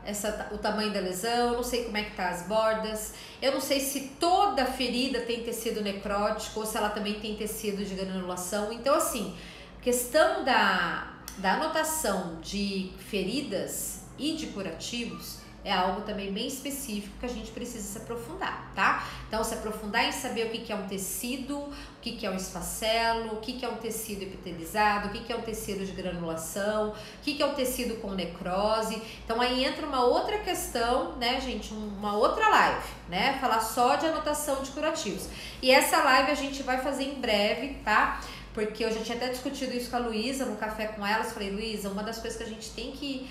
o tamanho da lesão, eu não sei como é que tá as bordas, eu não sei se toda ferida tem tecido necrótico ou se ela também tem tecido de granulação. Então, assim, questão da anotação de feridas e de curativos é algo também bem específico que a gente precisa se aprofundar, tá? Então, se aprofundar em saber o que é um tecido, o que é um esfacelo, o que é um tecido epitelizado, o que é um tecido de granulação, o que é um tecido com necrose. Então, aí entra uma outra questão, né, gente? Uma outra live, né? Falar só de anotação de curativos. E essa live a gente vai fazer em breve, tá? Porque eu já tinha até discutido isso com a Luísa, no café com elas. Falei, Luísa, uma das coisas que a gente tem que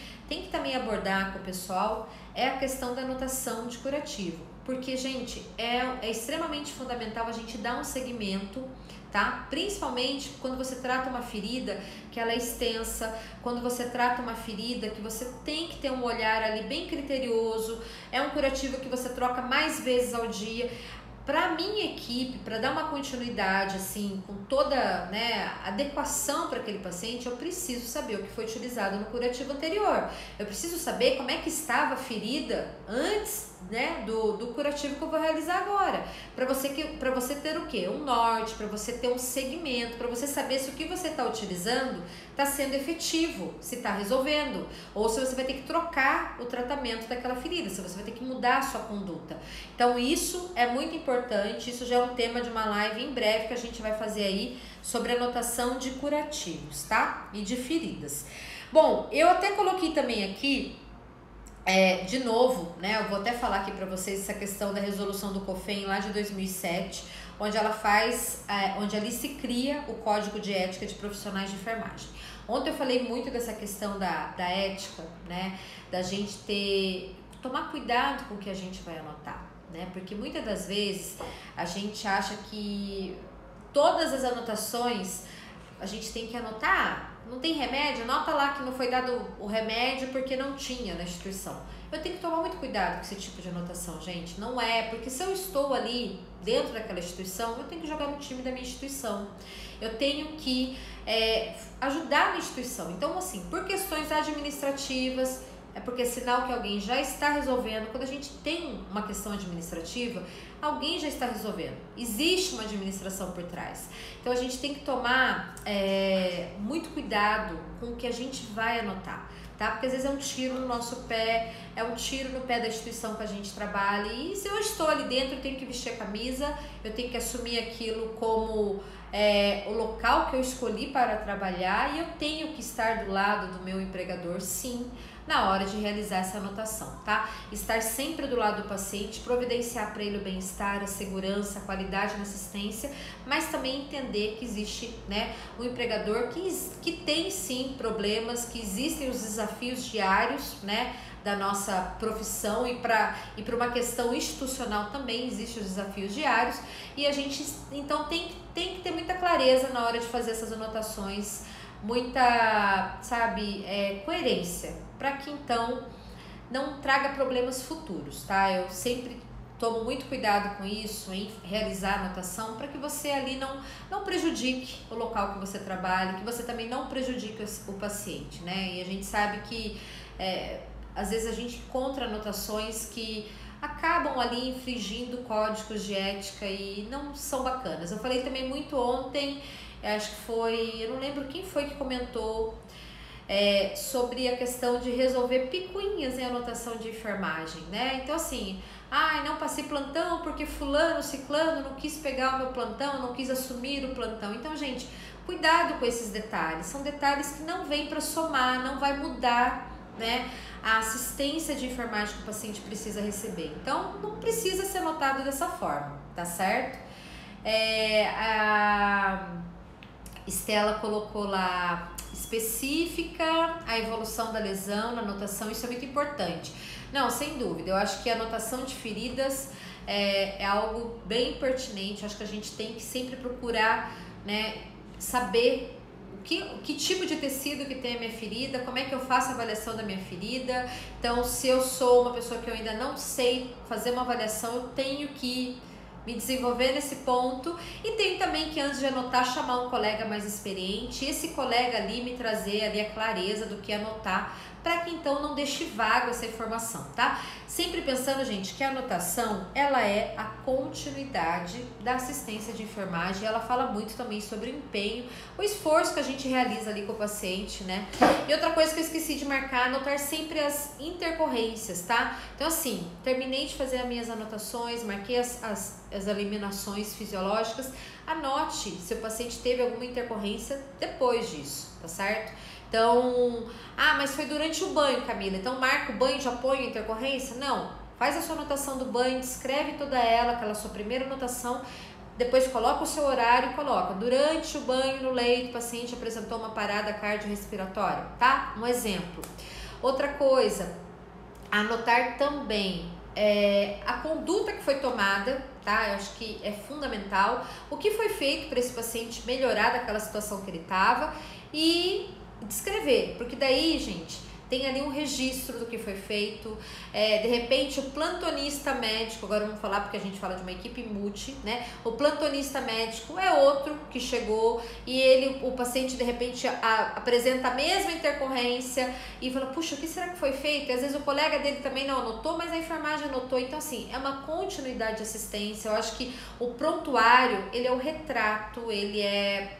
também abordar com o pessoal é a questão da anotação de curativo. Porque, gente, é extremamente fundamental a gente dar um segmento, tá? Principalmente quando você trata uma ferida que ela é extensa, quando você trata uma ferida que você tem que ter um olhar ali bem criterioso, é um curativo que você troca mais vezes ao dia. Para minha equipe, para dar uma continuidade assim, com toda, né, adequação para aquele paciente, eu preciso saber o que foi utilizado no curativo anterior. Eu preciso saber como é que estava a ferida antes, né, do curativo que eu vou realizar agora. Para você ter o quê? Um norte, para você ter um segmento, para você saber se o que você está utilizando está sendo efetivo, se está resolvendo, ou se você vai ter que trocar o tratamento daquela ferida, se você vai ter que mudar a sua conduta. Então isso é muito importante, isso já é um tema de uma live em breve que a gente vai fazer aí sobre anotação de curativos, tá? E de feridas. Bom, eu até coloquei também aqui, de novo, né, eu vou até falar aqui para vocês essa questão da resolução do COFEN lá de 2007, onde ela onde ali se cria o Código de Ética de Profissionais de Enfermagem. Ontem eu falei muito dessa questão da ética, né, da gente tomar cuidado com o que a gente vai anotar, né, porque muitas das vezes a gente acha que todas as anotações a gente tem que anotar. Não tem remédio? Anota lá que não foi dado o remédio porque não tinha na instituição. Eu tenho que tomar muito cuidado com esse tipo de anotação, gente. Não é, porque se eu estou ali dentro daquela instituição, eu tenho que jogar no time da minha instituição. Eu tenho que ajudar a minha instituição. Então, assim, por questões administrativas, é porque é sinal que alguém já está resolvendo. Quando a gente tem uma questão administrativa, alguém já está resolvendo. Existe uma administração por trás. Então a gente tem que tomar muito cuidado com o que a gente vai anotar, tá? Porque às vezes é um tiro no nosso pé, é um tiro no pé da instituição que a gente trabalha. E se eu estou ali dentro, eu tenho que vestir a camisa, eu tenho que assumir aquilo como o local que eu escolhi para trabalhar, e eu tenho que estar do lado do meu empregador, sim, na hora de realizar essa anotação, tá? Estar sempre do lado do paciente, providenciar para ele o bem-estar, a segurança, a qualidade na assistência, mas também entender que existe, né, um empregador que tem sim problemas, que existem os desafios diários, né, da nossa profissão, e para uma questão institucional também existem os desafios diários, e a gente então tem que ter muita clareza na hora de fazer essas anotações, muita, sabe, coerência, para que então não traga problemas futuros, tá? Eu sempre tomo muito cuidado com isso, em realizar a anotação, para que você ali não prejudique o local que você trabalha, que você também não prejudique o paciente, né? E a gente sabe que às vezes a gente encontra anotações que acabam ali infringindo códigos de ética e não são bacanas. Eu falei também muito ontem, acho que foi, eu não lembro quem foi que comentou sobre a questão de resolver picuinhas em anotação de enfermagem, né? Então assim, não passei plantão porque fulano, ciclano não quis pegar o meu plantão, não quis assumir o plantão. Então, gente, cuidado com esses detalhes, são detalhes que não vêm para somar, não vai mudar, né, a assistência de enfermagem que o paciente precisa receber. Então, não precisa ser anotado dessa forma, tá certo? A Estela colocou lá, específica a evolução da lesão na anotação, isso é muito importante. Não, sem dúvida, eu acho que a anotação de feridas é algo bem pertinente. Eu acho que a gente tem que sempre procurar, né, saber que tipo de tecido que tem a minha ferida, como é que eu faço a avaliação da minha ferida. Então, se eu sou uma pessoa que eu ainda não sei fazer uma avaliação, eu tenho que me desenvolver nesse ponto, e tenho também que, antes de anotar, chamar um colega mais experiente, esse colega ali me trazer ali a clareza do que anotar, para que então não deixe vago essa informação, tá? Sempre pensando, gente, que a anotação, ela é a continuidade da assistência de enfermagem, ela fala muito também sobre o empenho, o esforço que a gente realiza ali com o paciente, né? E outra coisa que eu esqueci de marcar, anotar sempre as intercorrências, tá? Então assim, terminei de fazer as minhas anotações, marquei as eliminações fisiológicas, anote se o paciente teve alguma intercorrência depois disso, tá certo? Então, mas foi durante o banho, Camila, então marca o banho e já põe a intercorrência? Não, faz a sua anotação do banho, descreve toda ela, aquela sua primeira anotação, depois coloca o seu horário e coloca, durante o banho no leito, o paciente apresentou uma parada cardiorrespiratória, tá? Um exemplo. Outra coisa, anotar também a conduta que foi tomada, tá? Eu acho que é fundamental, o que foi feito para esse paciente melhorar daquela situação que ele estava e descrever, porque daí, gente, tem ali um registro do que foi feito, de repente o plantonista médico, agora vamos falar porque a gente fala de uma equipe multi, né? O plantonista médico é outro que chegou e o paciente de repente apresenta a mesma intercorrência e fala, puxa, o que será que foi feito? E às vezes o colega dele também não anotou, mas a enfermagem anotou, então assim, é uma continuidade de assistência. Eu acho que o prontuário, ele é o retrato, ele é,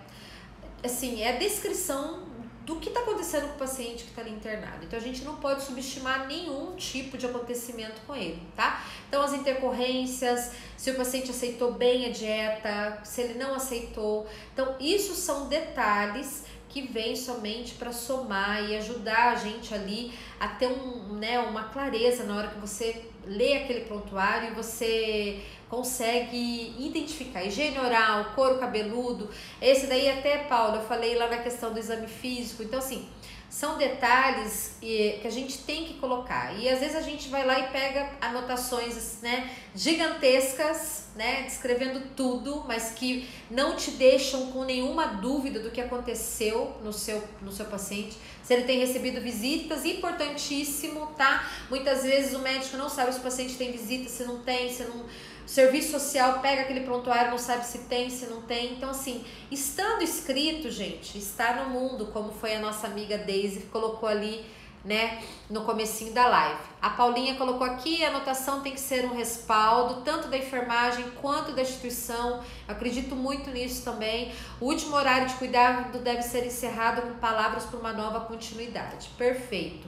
assim, é a descrição do que está acontecendo com o paciente que está ali internado. Então a gente não pode subestimar nenhum tipo de acontecimento com ele, tá? Então as intercorrências, se o paciente aceitou bem a dieta, se ele não aceitou. Então isso são detalhes que vêm somente para somar e ajudar a gente ali a ter uma clareza na hora que você lê aquele prontuário e você consegue identificar higiene oral, couro cabeludo, esse daí até, Paula, eu falei lá na questão do exame físico. Então assim, são detalhes que a gente tem que colocar e às vezes a gente vai lá e pega anotações, né, gigantescas, né, descrevendo tudo, mas que não te deixam com nenhuma dúvida do que aconteceu no seu paciente, se ele tem recebido visitas, importantíssimo, tá? Muitas vezes o médico não sabe se o paciente tem visita, se não tem, o serviço social pega aquele prontuário, não sabe se tem, se não tem. Então assim, estando escrito, gente, está no mundo, como foi a nossa amiga Daisy que colocou ali, né, no comecinho da live. A Paulinha colocou aqui, a anotação tem que ser um respaldo, tanto da enfermagem quanto da instituição. Eu acredito muito nisso também. O último horário de cuidado deve ser encerrado com palavras para uma nova continuidade. Perfeito.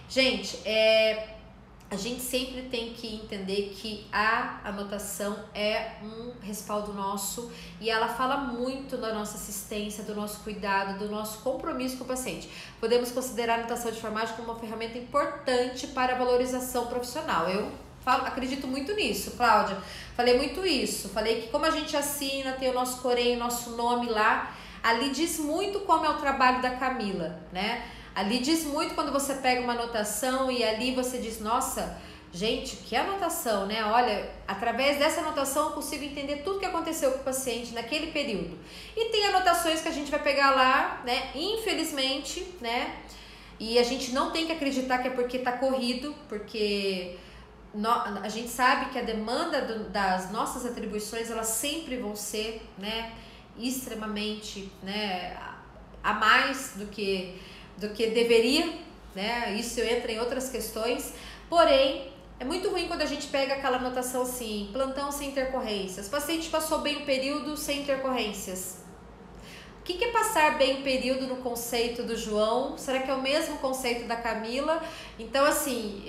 Gente, a gente sempre tem que entender que a anotação é um respaldo nosso e ela fala muito da nossa assistência, do nosso cuidado, do nosso compromisso com o paciente. Podemos considerar a anotação de enfermagem como uma ferramenta importante para a valorização profissional. Eu acredito muito nisso, Cláudia. Falei muito isso. Falei que como a gente assina, tem o nosso correio, o nosso nome lá, ali diz muito como é o trabalho da Camila, né? Ali diz muito quando você pega uma anotação e ali você diz, nossa, gente, que anotação, né? Olha, através dessa anotação eu consigo entender tudo que aconteceu com o paciente naquele período. E tem anotações que a gente vai pegar lá, né? Infelizmente, né? E a gente não tem que acreditar que é porque tá corrido, porque a gente sabe que a demanda das nossas atribuições, elas sempre vão ser, né? Extremamente, né? A mais do que deveria, né? Isso entra em outras questões, porém, é muito ruim quando a gente pega aquela anotação assim, plantão sem intercorrências, o paciente passou bem o período sem intercorrências. O que é passar bem o período no conceito do João? Será que é o mesmo conceito da Camila? Então, assim,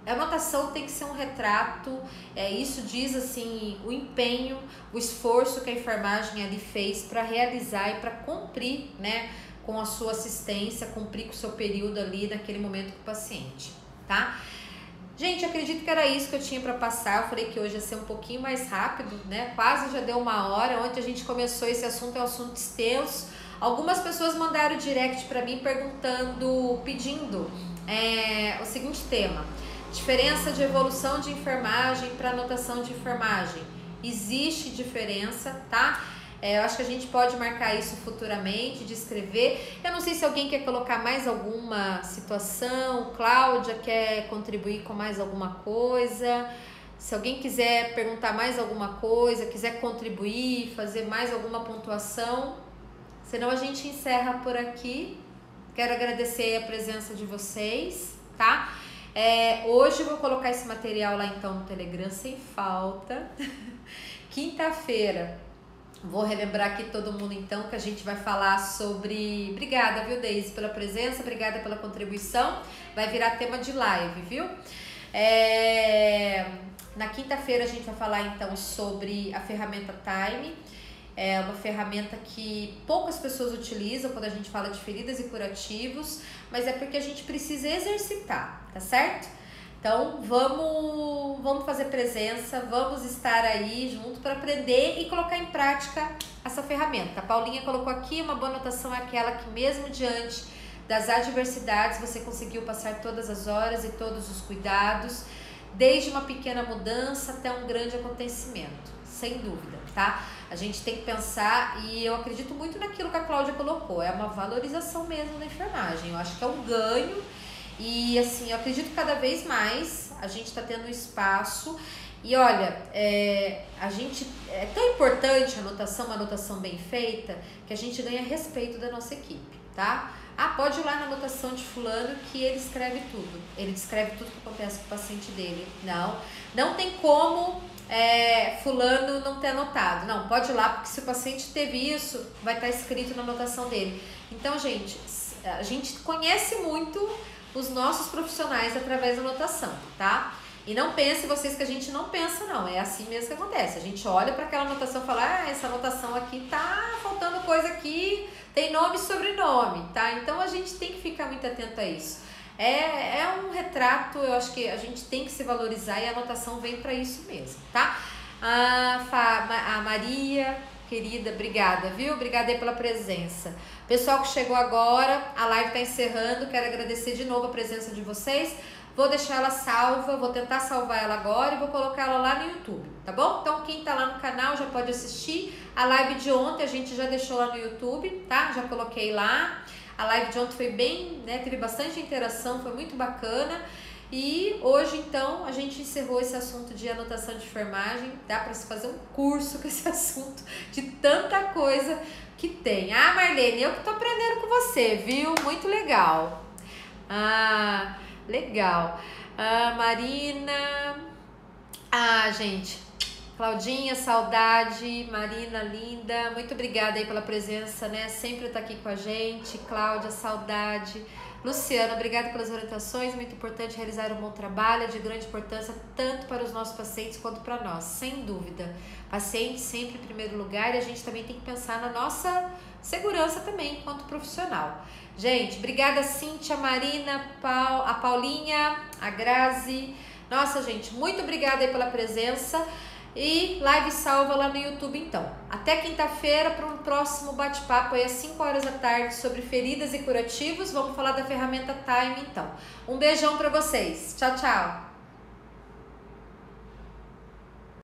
a anotação tem que ser um retrato, isso diz assim, o empenho, o esforço que a enfermagem ali fez para realizar e para cumprir, né, com a sua assistência, cumprir com o seu período ali naquele momento com o paciente, tá? Gente, acredito que era isso que eu tinha para passar. Eu falei que hoje ia ser um pouquinho mais rápido, né? Quase já deu 1 hora. Ontem a gente começou esse assunto, é um assunto extenso. Algumas pessoas mandaram direct para mim pedindo o seguinte tema: diferença de evolução de enfermagem para anotação de enfermagem. Existe diferença, tá? Eu acho que a gente pode marcar isso futuramente, descrever. Eu não sei se alguém quer colocar mais alguma situação. Cláudia quer contribuir com mais alguma coisa. Se alguém quiser perguntar mais alguma coisa, quiser contribuir, fazer mais alguma pontuação. Senão a gente encerra por aqui. Quero agradecer a presença de vocês, tá? Hoje eu vou colocar esse material lá então no Telegram sem falta. Quinta-feira, vou relembrar aqui todo mundo então que a gente vai falar sobre... Obrigada, viu, Deise, pela presença, obrigada pela contribuição. Vai virar tema de live, viu? Na quinta-feira a gente vai falar então sobre a ferramenta Time. É uma ferramenta que poucas pessoas utilizam quando a gente fala de feridas e curativos, mas é porque a gente precisa exercitar, tá certo? Então vamos fazer presença, vamos estar aí junto para aprender e colocar em prática essa ferramenta. A Paulinha colocou aqui, uma boa anotação é aquela que mesmo diante das adversidades você conseguiu passar todas as horas e todos os cuidados, desde uma pequena mudança até um grande acontecimento, sem dúvida, tá? A gente tem que pensar, e eu acredito muito naquilo que a Cláudia colocou, é uma valorização mesmo da enfermagem, eu acho que é um ganho, e assim, eu acredito que cada vez mais a gente está tendo espaço, e olha, a gente, é tão importante uma anotação bem feita, que a gente ganha respeito da nossa equipe, tá? Pode ir lá na anotação de fulano que ele escreve tudo, ele descreve tudo que acontece com o paciente dele, não tem como... fulano não ter anotado. Não, pode ir lá, porque se o paciente teve isso, vai estar escrito na anotação dele. Então, gente, a gente conhece muito os nossos profissionais através da anotação, tá? E não pense vocês que a gente não pensa, não. É assim mesmo que acontece. A gente olha para aquela anotação e fala, essa anotação aqui tá faltando coisa aqui, tem nome e sobrenome, tá? Então, a gente tem que ficar muito atento a isso. É um retrato, eu acho que a gente tem que se valorizar e a anotação vem para isso mesmo, tá? A Maria, querida, obrigada, viu? Obrigada aí pela presença. Pessoal que chegou agora, a live tá encerrando, quero agradecer de novo a presença de vocês. Vou deixar ela salva, vou tentar salvar ela agora e vou colocar ela lá no YouTube, tá bom? Então quem tá lá no canal já pode assistir. A live de ontem a gente já deixou lá no YouTube, tá? Já coloquei lá. A live de ontem foi bem, né, teve bastante interação, foi muito bacana. E hoje, então, a gente encerrou esse assunto de anotação de enfermagem. Dá para se fazer um curso com esse assunto, de tanta coisa que tem. Marlene, eu que tô aprendendo com você, viu? Muito legal. Legal. Marina. Gente... Claudinha, saudade, Marina, linda, muito obrigada aí pela presença, né? Sempre tá aqui com a gente. Cláudia, saudade. Luciana, obrigada pelas orientações, muito importante realizar um bom trabalho, é de grande importância tanto para os nossos pacientes quanto para nós, sem dúvida. Paciente sempre em primeiro lugar e a gente também tem que pensar na nossa segurança também enquanto profissional. Gente, obrigada Cíntia, Marina, a Paulinha, a Grazi. Nossa, gente, muito obrigada aí pela presença. E live salva lá no YouTube então. Até quinta-feira para um próximo bate-papo aí às 5 horas da tarde sobre feridas e curativos. Vamos falar da ferramenta Time então. Um beijão para vocês. Tchau, tchau.